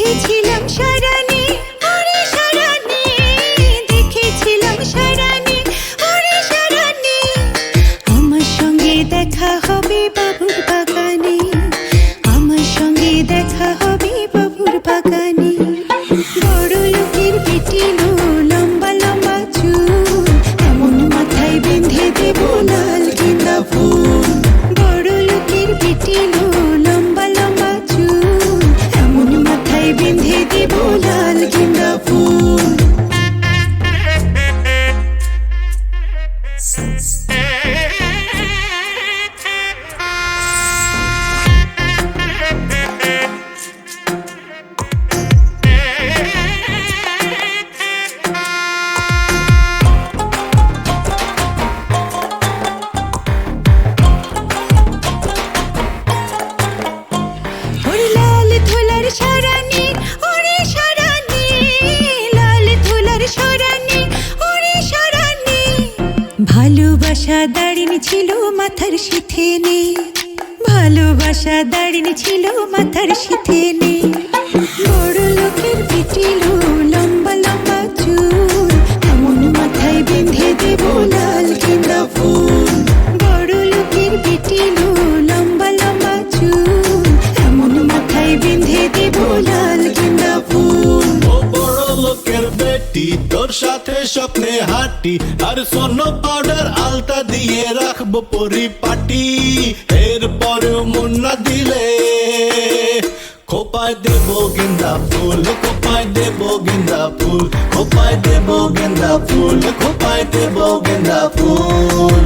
দেখেছিলাম সারানি, ওরে সারানি, দেখেছিলাম সারানি, ওরে সারানি। আমার সঙ্গে দেখা হবে বাবুর বাগানে, আমার সঙ্গে দেখা হবে বাবুর বাগানে। বড় লোকের বেটি লো, লম্বা লম্বা চুল, এমন মাথায় বেঁধে দেব লাল গেঁদা ফুল। বড় লোকের বেটি লো, লম্বা লম্বা চুল, এমন মাথায় বেঁধে দেব লাল গেঁদা ফুল। ওরে লাল ধুলার সারানি, ওরে সারানি, লাল ধুলার সারানি, ওরে সারানি। ভালোবাসা দাঁড়িয়ে ছিল মাথার সিথে নে, ভালোবাসা দাঁড়িয়ে ছিল মাথার সিথে নে। বড় লোকের বেটি লো, লম্বা লম্বা চুল, এমন মাথায় বেঁধে দেব লাল গেঁদা ফুল। বড় লোকের বেটি লো, লম্বা লম্বা চুল, এমন মাথায় বেঁধে দেব লাল গেঁদা ফুল। ও বড় লোকের বেটি, তোর সাথে স্বপ্নে হাঁটি, আর স্বর্ণ পাউডার আলতা দিয়ে রাখবো পরিপাটি। এরপরেও মন না দিলে খোপায় দেব গেন্দা ফুল, খোপায় দেব গেন্দা ফুল, খোপায় দেব গেন্দা ফুল, খোপায় দেব গেন্দা ফুল।